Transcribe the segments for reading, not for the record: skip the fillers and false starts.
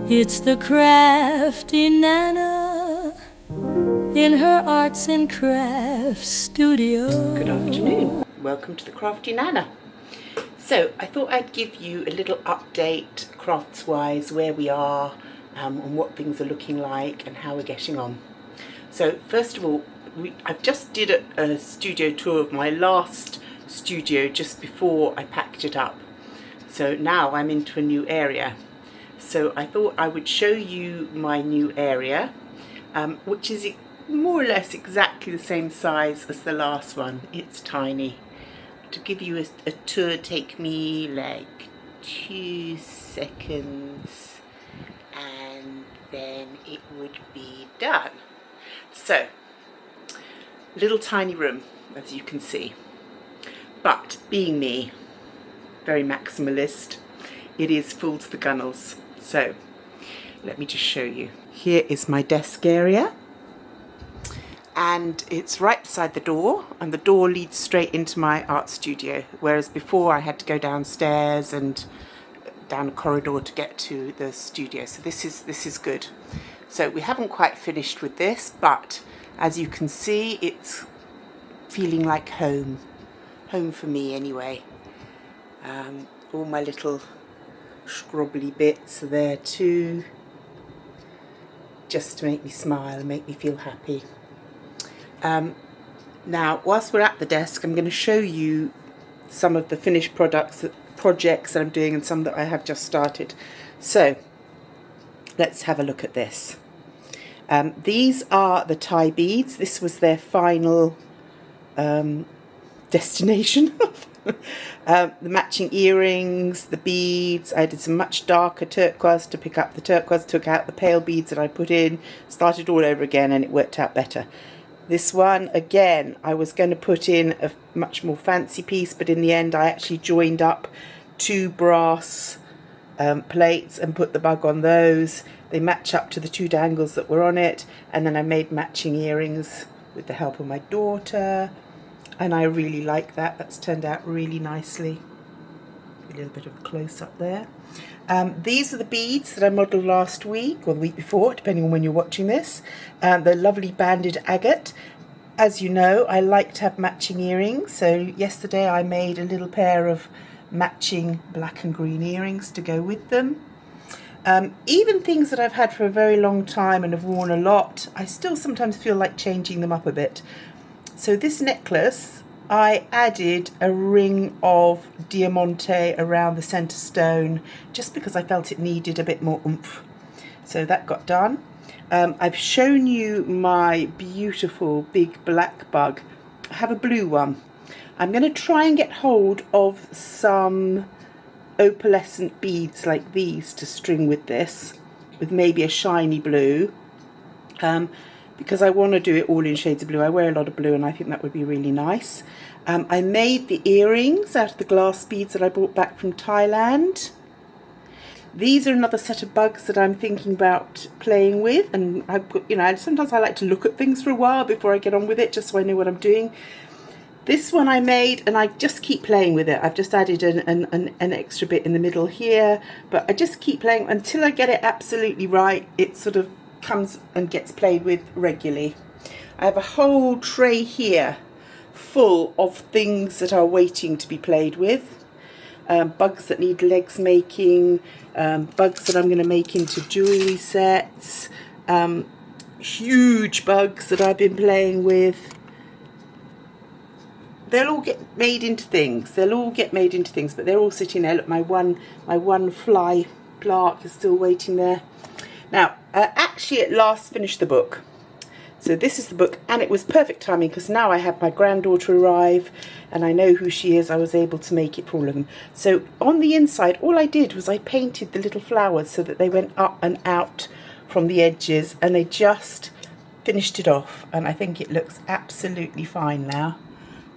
It's the crafty Nana in her arts and crafts studio. Good afternoon. Welcome to the Crafty Nana. So I thought I'd give you a little update crafts-wise, where we are and what things are looking like and how we're getting on. So first of all, I've just did a studio tour of my last studio just before I packed it up. So now I'm into a new area. So I thought I would show you my new area, which is more or less exactly the same size as the last one. It's tiny. To give you a tour, take me like 2 seconds and then it would be done. So, little tiny room, as you can see. But being me, very maximalist, it is full to the gunnels. So let me just show you. Here is my desk area, and it's right beside the door, and the door leads straight into my art studio, whereas before I had to go downstairs and down a corridor to get to the studio. So this is good. So we haven't quite finished with this, but as you can see, it's feeling like home for me anyway. All my little scrubbly bits are there too, just to make me smile and make me feel happy. Now, whilst we're at the desk, I'm going to show you some of the finished projects that I'm doing and some that I have just started. So let's have a look at this. These are the Thai beads. This was their final destination. The matching earrings, the beads. I did some much darker turquoise to pick up the turquoise, took out the pale beads that I put in, started all over again, and it worked out better. This one, again, I was going to put in a much more fancy piece, but in the end I actually joined up 2 brass plates and put the bug on those. They match up to the 2 dangles that were on it, and then I made matching earrings with the help of my daughter. And I really like that. That's turned out really nicely. A little bit of a close-up there. These are the beads that I modelled last week, or the week before, depending on when you're watching this. The lovely banded agate. As you know, I like to have matching earrings. So yesterday I made a little pair of matching black and green earrings to go with them. Even things that I've had for a very long time and have worn a lot, I still sometimes feel like changing them up a bit. So this necklace, I added a ring of diamante around the centre stone just because I felt it needed a bit more oomph. So that got done. I've shown you my beautiful big black bug. I have a blue one. I'm going to try and get hold of some opalescent beads like these to string with this, with maybe a shiny blue. Because I want to do it all in shades of blue. I wear a lot of blue and I think that would be really nice. I made the earrings out of the glass beads that I brought back from Thailand. These are another set of bugs that I'm thinking about playing with, and I've got, sometimes I like to look at things for a while before I get on with it, just so I know what I'm doing. This one I made, and I just keep playing with it. I've just added an extra bit in the middle here, but I just keep playing until I get it absolutely right. It sort of comes and gets played with regularly. I have a whole tray here full of things that are waiting to be played with. Bugs that need legs making, bugs that I'm going to make into jewellery sets, huge bugs that I've been playing with. They'll all get made into things. But they're all sitting there. Look, my one fly plaque is still waiting there. Now, actually at last finished the book. So this is the book, and it was perfect timing because now I have my granddaughter arrive and I know who she is. I was able to make it for all of them. So on the inside, all I did was I painted the little flowers so that they went up and out from the edges, and they just finished it off, and I think it looks absolutely fine now.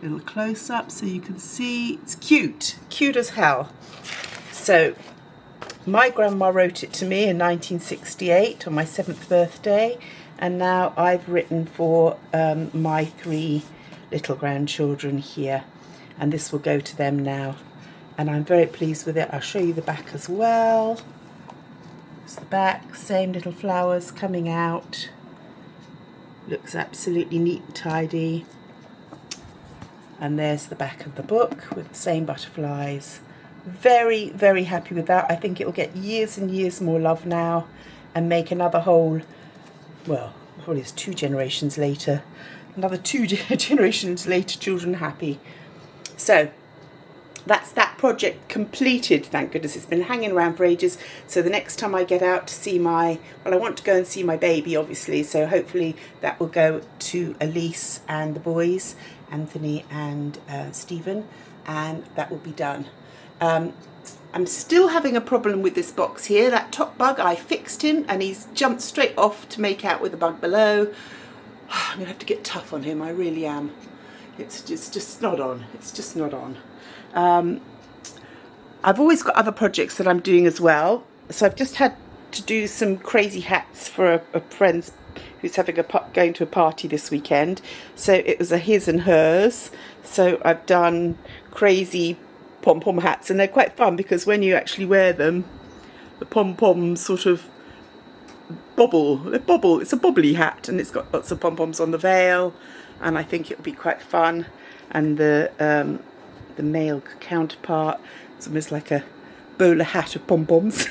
Little close-up so you can see. It's cute as hell. So my grandma wrote it to me in 1968 on my 7th birthday, and now I've written for my 3 little grandchildren here, and this will go to them now, and I'm very pleased with it. I'll show you the back as well. It's the back, same little flowers coming out. Looks absolutely neat and tidy. And there's the back of the book with the same butterflies. Very, very happy with that. I think it will get years and years more love now and make another whole, well, probably it's 2 generations later, another 2 generations later children happy. So that's that project completed, thank goodness. It's been hanging around for ages. So the next time I get out to see my, well, I want to go and see my baby, obviously. So hopefully that will go to Elise and the boys, Anthony and Stephen, and that will be done. I'm still having a problem with this box here. That top bug, I fixed him and he's jumped straight off to make out with the bug below. I'm going to have to get tough on him, I really am. It's just not on. It's just not on. I've always got other projects that I'm doing as well. So I've just had to do some crazy hats for a friend's who's having going to a party this weekend. So it was a his and hers. So I've done crazy pom-pom hats, and they're quite fun because when you actually wear them, the pom-poms sort of bobble. They bobble. It's a bobbly hat, and it's got lots of pom-poms on the veil, and I think it'll be quite fun. And the male counterpart is almost like a bowler hat of pom-poms.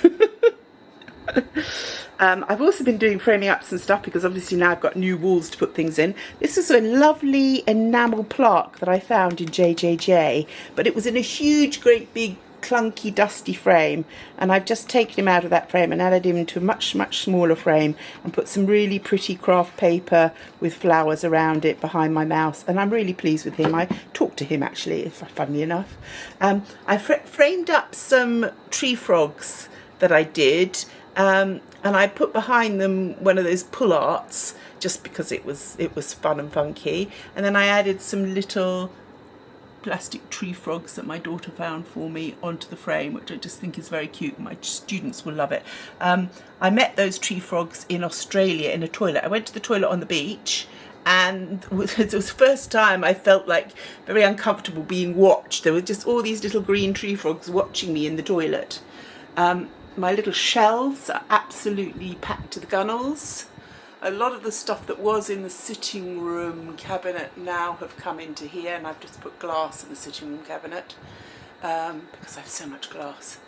I've also been doing framing up some stuff because obviously now I've got new walls to put things in. This is a lovely enamel plaque that I found in JJJ, but it was in a huge, great big, clunky, dusty frame, and I've just taken him out of that frame and added him into a much, much smaller frame and put some really pretty craft paper with flowers around it behind my mouse, and I'm really pleased with him. I talked to him actually, funnily enough. I framed up some tree frogs that I did, and I put behind them one of those pull arts just because it was fun and funky, and then I added some little plastic tree frogs that my daughter found for me onto the frame, which I just think is very cute. My students will love it. I met those tree frogs in Australia in a toilet. I went to the toilet on the beach, and it was the first time I felt like very uncomfortable being watched. There were just all these little green tree frogs watching me in the toilet. My little shelves are absolutely packed to the gunnels. A lot of the stuff that was in the sitting room cabinet now have come into here, and I've just put glass in the sitting room cabinet because I have so much glass.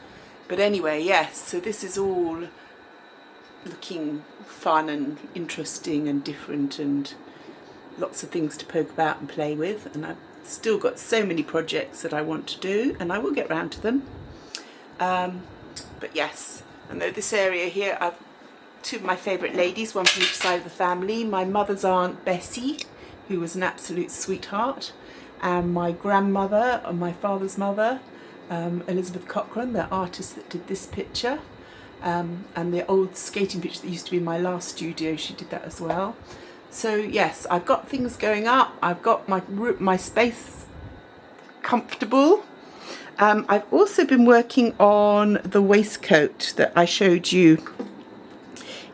But anyway, yes, so this is all looking fun and interesting and different and lots of things to poke about and play with, and I've still got so many projects that I want to do, and I will get round to them. But yes, and though this area here, I've 2 of my favourite ladies, one from each side of the family. My mother's aunt Bessie, who was an absolute sweetheart, and my grandmother and my father's mother, Elizabeth Cochrane, the artist that did this picture, and the old skating picture that used to be in my last studio, she did that as well. So yes, I've got things going up. I've got my space comfortable. I've also been working on the waistcoat that I showed you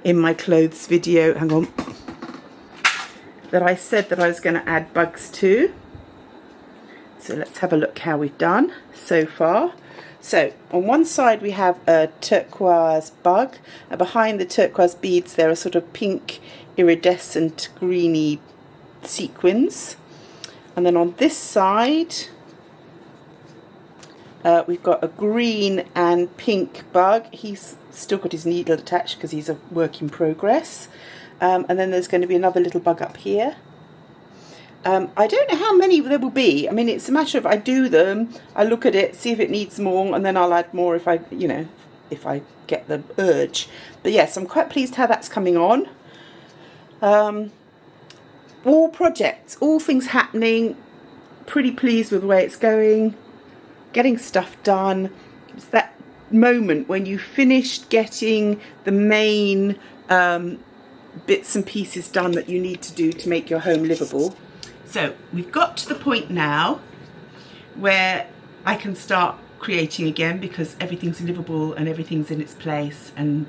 in my clothes video, hang on, that I said that I was going to add bugs to. So let's have a look how we've done so far. So on one side we have a turquoise bug, and behind the turquoise beads there are sort of pink iridescent greeny sequins. And then on this side we've got a green and pink bug. He's still got his needle attached because he's a work in progress. And then there's going to be another little bug up here. I don't know how many there will be. I mean, it's a matter of I do them, I look at it, see if it needs more, and then I'll add more if I get the urge. But yes, I'm quite pleased how that's coming on. All projects, all things happening, pretty pleased with the way it's going. Getting stuff done. It's that moment when you finished getting the main bits and pieces done that you need to do to make your home livable. So we've got to the point now where I can start creating again because everything's livable and everything's in its place, and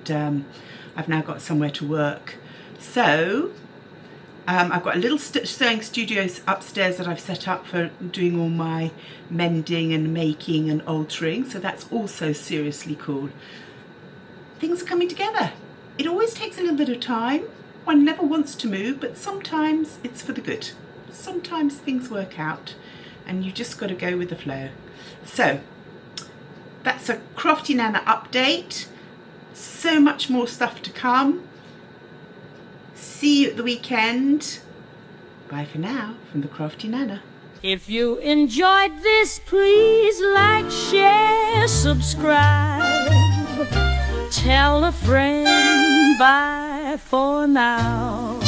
I've now got somewhere to work. So I've got a little sewing studio upstairs that I've set up for doing all my mending and making and altering, so that's also seriously cool. things are coming together. It always takes a little bit of time. One never wants to move, but sometimes it's for the good. Sometimes things work out and you just got to go with the flow. So that's a Crafty Nana update. So much more stuff to come. See you at the weekend. Bye for now from the Crafty Nana. If you enjoyed this, please like, share, subscribe. Tell a friend. Bye for now.